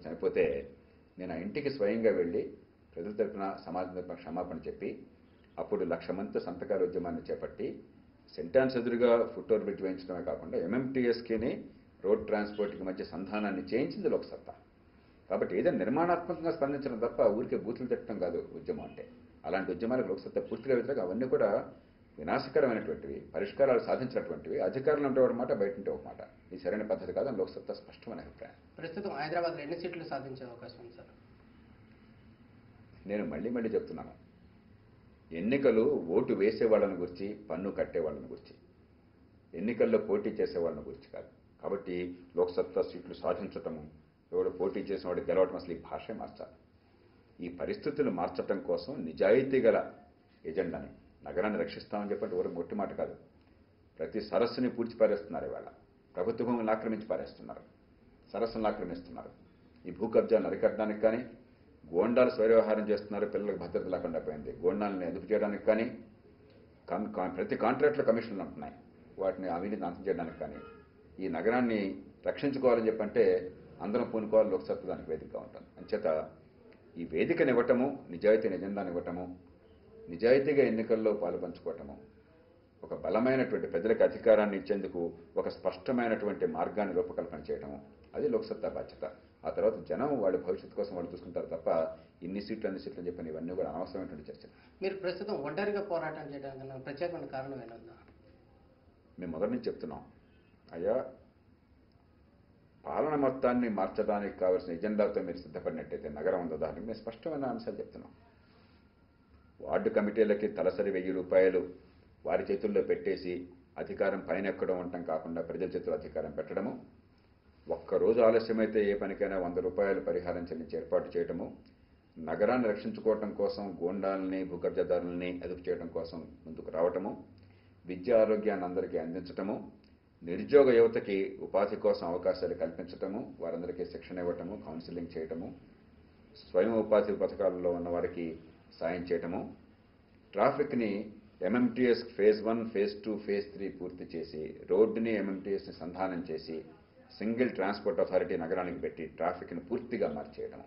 చనిపోతే నేను ఆ ఇంటికి స్వయంగా వెళ్ళి ప్రజల తరఫున సమాజం తరఫున క్షమాపణ చెప్పి అప్పుడు 1,00,000 మందితో సంతకాల ఉద్యమాన్ని చేపట్టి సెంటాన్స్ ఎదురుగా ఫుట్ఓవర్ బ్రిడ్జ్ వేయించడమే కాకుండా ఎంఎంటీఎస్కిని రోడ్ ట్రాన్స్పోర్ట్కి మధ్య సంధానాన్ని చేయించింది లోక్సత్తా. కాబట్టి ఏదైనా నిర్మాణాత్మకంగా స్పందించడం తప్ప ఊరికే బూతులు తిట్టడం కాదు ఉద్యమం అంటే. అలాంటి ఉద్యమాలకు లోక్సత్తా పూర్తిగా వ్యతిరేకం. అవన్నీ కూడా వినాశకరమైనటువంటివి, పరిష్కారాలు సాధించినటువంటివి. అధికారులు ఉంటే ఒక మాట, బయట ఉంటే ఒక మాట. ఇది సరైన పద్ధతి కాదని లోక్సత్తా స్పష్టమైన అభిప్రాయం. ప్రస్తుతం హైదరాబాద్లో ఎన్ని సీట్లు సాధించే అవకాశం ఉంది సార్? నేను మళ్ళీ చెప్తున్నాను, ఎన్నికలు ఓటు వేసే వాళ్ళని గురించి, పన్ను కట్టే వాళ్ళని గురించి, ఎన్నికల్లో పోటీ చేసే వాళ్ళని గురించి కాదు. కాబట్టి లోక్సత్తా సీట్లు సాధించటము, ఎవడు పోటీ చేసిన వాడు గెలవటం, అసలు ఈ భాషే మార్చాలి. ఈ పరిస్థితులు మార్చటం కోసం నిజాయితీ గల ఎజెండాని, నగరాన్ని రక్షిస్తామని చెప్పండి ఎవరు మొట్టి మాట కాదు. ప్రతి సరస్సుని పూడ్చిపారేస్తున్నారు ఇవాళ. ప్రభుత్వ భూములను ఆక్రమించి పారేస్తున్నారు, సరస్సులను ఆక్రమిస్తున్నారు. ఈ భూ కబ్జాలను అరికట్టడానికి కానీ, గోండాలు స్వైరవ్యవహారం చేస్తున్నారు, పిల్లలకు భద్రత లేకుండా పోయింది. గోండాలని అదుపు చేయడానికి కానీ, ప్రతి కాంట్రాక్ట్లో కమిషన్లు ఉంటున్నాయి, వాటిని అవినీతిని అంతం చేయడానికి కానీ, ఈ నగరాన్ని రక్షించుకోవాలని చెప్పంటే అందరం పూనుకోవాలి. లోక్సత్తా దానికి వేదికగా ఉంటుంది. అంచేత ఈ వేదికను ఇవ్వటము, నిజాయితీ ఎజెండాను ఇవ్వటము, నిజాయితీగా ఎన్నికల్లో పాలు పంచుకోవటము, ఒక బలమైనటువంటి ప్రజలకు అధికారాన్ని ఇచ్చేందుకు ఒక స్పష్టమైనటువంటి మార్గాన్ని రూపకల్పన చేయటము, అది లోక్సత్తా బాధ్యత. ఆ తర్వాత జనం వాళ్ళ భవిష్యత్తు కోసం వాళ్ళు చూసుకుంటారు తప్ప ఇన్ని సీట్లు అన్ని సీట్లు అని చెప్పిన ఇవన్నీ కూడా అనవసరమైనటువంటి చర్చలు. మీరు ప్రస్తుతం ఒంటరిగా పోరాటం చేయడానికి ప్రత్యేకమైన కారణం ఏమన్నా? మేము మొదటి నుంచి చెప్తున్నాం, అయ్యా పాలన మొత్తాన్ని మార్చడానికి కావాల్సిన ఎజెండాతో మీరు సిద్ధపడినట్టయితే నగరం ఉందో దానికి మేము స్పష్టమైన అంశాలు చెప్తున్నాం. వార్డు కమిటీలకి తలసరి 1,000 రూపాయలు వారి చేతుల్లో పెట్టేసి అధికారం పైన ఎక్కడం ఉండటం కాకుండా ప్రజల చేతుల్లో అధికారం పెట్టడము, ఒక్కరోజు ఆలస్యమైతే ఏ పనికైనా 100 రూపాయలు పరిహారం చెల్లించి ఏర్పాటు చేయడము, నగరాన్ని రక్షించుకోవటం కోసం గోండాలని, భూకబ్జాదారులని అదుపు చేయడం కోసం ముందుకు రావటము, విద్యా ఆరోగ్యాన్ని అందరికీ అందించటము, నిరుద్యోగ యువతకి ఉపాధి కోసం అవకాశాలు కల్పించటము, వారందరికీ శిక్షణ ఇవ్వటము, కౌన్సిలింగ్ చేయటము, స్వయం ఉపాధి పథకాలలో ఉన్న వారికి సాయం చేయటము, ట్రాఫిక్ని ఎంఎంటీఎస్ ఫేజ్ 1, ఫేజ్ 2, ఫేజ్ 3 పూర్తి చేసి రోడ్డుని ఎంఎంటీఎస్ని సంధానం చేసి సింగిల్ ట్రాన్స్పోర్ట్ అథారిటీ నగరానికి పెట్టి ట్రాఫిక్ని పూర్తిగా మార్చేయడం,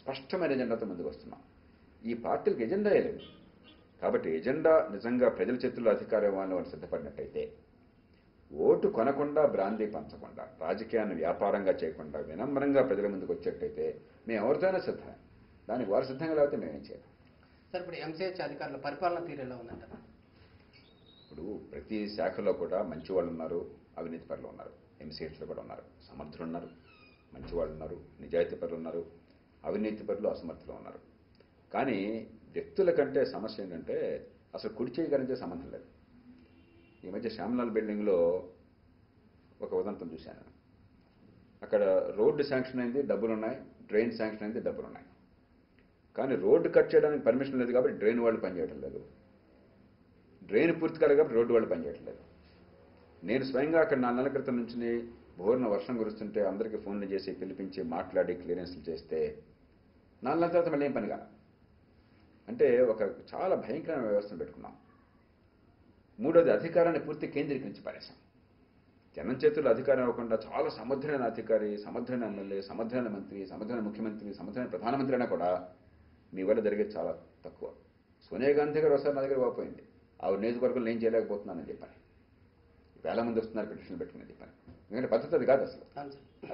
స్పష్టమైన ఎజెండాతో ముందుకు వస్తున్నాం. ఈ పార్టీలకు ఎజెండా లేదు. కాబట్టి ఎజెండా నిజంగా ప్రజల చేతుల్లో అధికారం ఇవ్వాలని వాళ్ళు సిద్ధపడినట్టయితే, ఓటు కొనకుండా, బ్రాందీ పంచకుండా, రాజకీయాన్ని వ్యాపారంగా చేయకుండా వినమ్రంగా ప్రజల ముందుకు వచ్చేట్టయితే మేము ఎవరితోనైనా సిద్ధమే. దానికి వారు సిద్ధంగా లేకపోతే మేమేం చేయాలి? సార్, ఇప్పుడు ఎంసీహెచ్ అధికారుల పరిపాలన తీరు ఎలా ఉందంటారా? ఇప్పుడు ప్రతి శాఖలో కూడా మంచి వాళ్ళు ఉన్నారు, అవినీతి పరులు ఉన్నారు. ఎంసీహెచ్లో కూడా ఉన్నారు. సమర్థులు ఉన్నారు, మంచి వాళ్ళు ఉన్నారు, నిజాయితీ పరులు ఉన్నారు, అవినీతి పరులు, అసమర్థులు ఉన్నారు. కానీ వ్యక్తుల కంటే సమస్య ఏంటంటే అసలు కుడి చేయగలిగే సంబంధం లేదు. ఈ మధ్య శ్యామ్లాల్ బిల్డింగ్లో ఒక ఉదంతం చూశాను. అక్కడ రోడ్డు శాంక్షన్ అయింది, డబ్బులున్నాయి, డ్రైన్ శాంక్షన్ అయింది, డబ్బులున్నాయి. కానీ రోడ్డు కట్ చేయడానికి పర్మిషన్ లేదు కాబట్టి డ్రైన్ వాళ్ళు పనిచేయటం లేదు, డ్రైన్ పూర్తి కాలేదు కాబట్టి రోడ్డు వాళ్ళు పనిచేయటం లేదు. నేను స్వయంగా అక్కడ 4 నెలల క్రితం నుంచి బోర్న వర్షం కురుస్తుంటే అందరికీ ఫోన్లు చేసి పిలిపించి మాట్లాడి క్లియరెన్స్లు చేస్తే 4 నెలల తర్వాత మళ్ళీ ఏం పనిగా. అంటే ఒక చాలా భయంకరమైన వ్యవస్థను పెట్టుకున్నాం. మూడోది, అధికారాన్ని పూర్తి కేంద్రీకరించి పారేశాం. జనం చేతుల్లో అధికారం ఇవ్వకుండా చాలా సమర్థమైన అధికారి, సమర్థమైన ఎమ్మెల్యే, సమర్థమైన మంత్రి, సమర్థమైన ముఖ్యమంత్రి, సమర్థమైన ప్రధానమంత్రి అయినా కూడా మీ వల్ల జరిగేది చాలా తక్కువ. సోనియా గాంధీ గారు ఒకసారి నా దగ్గర వాపోయింది, ఆవిడ నియోజకవర్గంలో నేను చేయలేకపోతున్నానని చెప్పాను. వేల మంది వస్తున్నారు పిటిషన్లు పెట్టుకుని చెప్పాను. ఎందుకంటే పద్ధతి అది కాదు. అసలు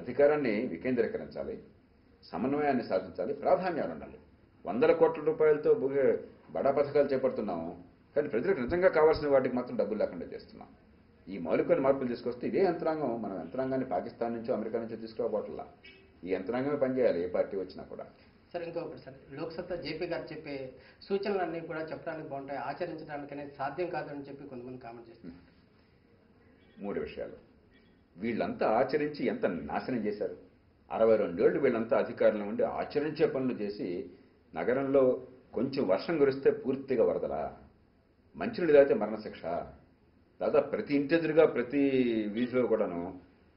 అధికారాన్ని వికేంద్రీకరించాలి, సమన్వయాన్ని సాధించాలి, ప్రాధాన్యాలు ఉండాలి. 100 కోట్ల రూపాయలతో బడా పథకాలు చేపడుతున్నాము, కానీ ప్రజలకు నిజంగా కావాల్సిన వాటికి మాత్రం డబ్బులు లేకుండా చేస్తున్నాం. ఈ మౌలికమైన మార్పులు తీసుకొస్తే ఇదే యంత్రాంగం, మనం యంత్రాంగాన్ని పాకిస్తాన్ నుంచో అమెరికా నుంచో తీసుకురాబోట్లా, ఈ యంత్రాంగమే పనిచేయాలి ఏ పార్టీ వచ్చినా కూడా. సార్, ఇంకొకటి సార్, లోక్సత్తా జేపీ గారు చెప్పే సూచనలన్నీ కూడా చెప్పడానికి బాగుంటాయి, ఆచరించడానికి అనేది సాధ్యం కాదని చెప్పి కొంతమంది కామెంట్ చేస్తున్నారు. 3 విషయాలు. వీళ్ళంతా ఆచరించి ఎంత నాశనం చేశారు. 62 ఏళ్ళు వీళ్ళంతా అధికారంలో ఉండి ఆచరించే పనులు చేసి నగరంలో కొంచెం వర్షం కురిస్తే పూర్తిగా వరదలా, మంచినీళ్ళు తాగితే మరణశిక్ష, దాదాపు ప్రతి ఇంటెదురుగా ప్రతి వీధిలో కూడాను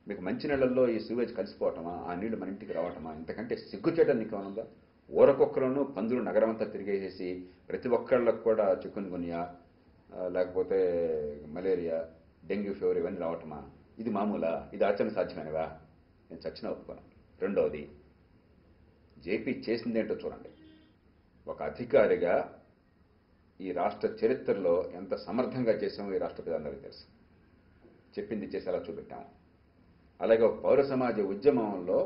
మీకు మంచినీళ్ళల్లో ఈ సూవేజ్ కలిసిపోవటమా, ఆ నీళ్లు మన ఇంటికి రావటమా, ఇంతకంటే సిగ్గుచేయడం నీకు ఏమనుందా? ఊరకొక్కలను పందులు నగరం అంతా తిరిగేసేసి ప్రతి ఒక్కళ్ళకు కూడా చికున్ గున్యా, లేకపోతే మలేరియా, డెంగ్యూ ఫీవర్ ఇవన్నీ రావటమా? ఇది మామూలా? ఇది ఆచరణ సాధ్యమైనవా? నేను చచ్చినా ఒప్పుకోను. రెండవది, జేపీ చేసిందేంటో చూడండి. ఒక అధికారిగా ఈ రాష్ట్ర చరిత్రలో ఎంత సమర్థంగా చేసామో ఈ రాష్ట్ర ప్రజలందరికీ తెలుసు. చెప్పింది చేసేలా చూపెట్టాము. అలాగే ఒక పౌర సమాజ ఉద్యమంలో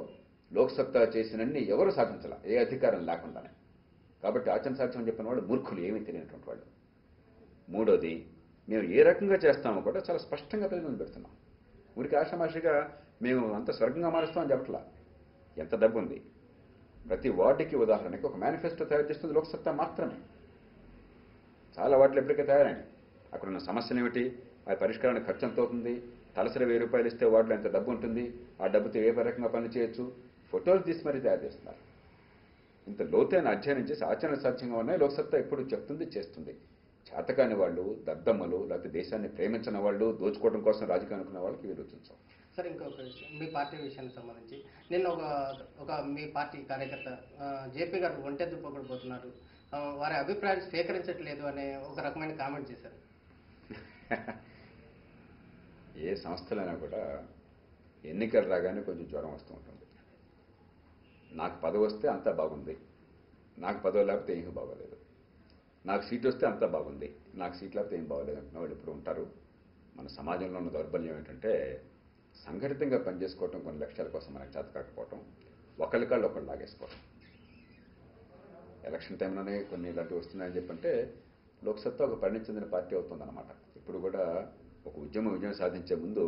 లోక్సత్తా చేసినన్ని ఎవరు సాధించాల, ఏ అధికారం లేకుండానే. కాబట్టి ఆచరణ సాధ్యం చెప్పిన వాళ్ళు మూర్ఖులు, ఏమీ తెలియనటువంటి వాళ్ళు. మూడోది, మేము ఏ రకంగా చేస్తామో కూడా చాలా స్పష్టంగా ప్రజల ముందు పెడుతున్నాం. ఊరికి ఆషామాషిగా మేము అంత స్వర్గంగా మారుస్తామని చెప్పట్లా. ఎంత డబ్బు ఉంది, ప్రతి వార్డుకి ఉదాహరణకి ఒక మేనిఫెస్టో తయారు చేస్తుంది లోక్సత్తా మాత్రమే. చాలా వార్డులు ఎప్పటికే తయారైనాయి. అక్కడున్న సమస్యలు ఏమిటి, ఆ పరిష్కారానికి ఖర్చు ఎంత అవుతుంది, తలసరి 1000 రూపాయలు ఇస్తే వార్డులో ఎంత డబ్బు ఉంటుంది, ఆ డబ్బుతో ఏ రకంగా పని చేయొచ్చు, ఫోటోలు తీసి మరీ తయారు చేస్తున్నారు. ఇంత లోతైన అధ్యయనం చేసి ఆచరణ సాధ్యంగా ఉన్నాయి లోక్సత్తా ఎప్పుడు చెప్తుంది, చేస్తుంది. చేతకాని వాళ్ళు, దద్దమ్మలు, లేకపోతే దేశాన్ని ప్రేమించిన వాళ్ళు, దోచుకోవడం కోసం రాజకీయం అనుకున్న వాళ్ళకి వీరు రుచించవు. సార్ ఇంకొక విషయం, మీ పార్టీ విషయానికి సంబంధించి నిన్న ఒక మీ పార్టీ కార్యకర్త జేపీ గారు ఒంటెద్దు పోగొడిపోతున్నారు, వారి అభిప్రాయాలు స్వీకరించట్లేదు అనే ఒక రకమైన కామెంట్ చేశారు. ఏ సంస్థలైనా కూడా ఎన్నికలు రాగానే కొంచెం జ్వరం వస్తూ ఉంటుంది. నాకు పదవి వస్తే అంతా బాగుంది, నాకు పదవి లేకపోతే ఏమీ బాగోలేదు, నాకు సీట్ వస్తే అంతా బాగుంది, నాకు సీట్ లేకపోతే ఏం బాగోలేదు అంటున్న వాళ్ళు ఇప్పుడు ఉంటారు. మన సమాజంలో ఉన్న దౌర్బల్యం ఏంటంటే సంఘటితంగా పనిచేసుకోవటం, కొన్ని లక్ష్యాల కోసం మనకు చేత కాకపోవటం, ఒకళ్ళకాళ్ళు ఒకళ్ళు లాగేసుకోవటం. ఎలక్షన్ టైంలోనే కొన్ని ఇలాంటివి వస్తున్నాయని చెప్పంటే లోక్సత్తా ఒక పరిణితి చెందిన పార్టీ అవుతుందన్నమాట. ఇప్పుడు కూడా ఒక ఉద్యమం విజయం సాధించే ముందు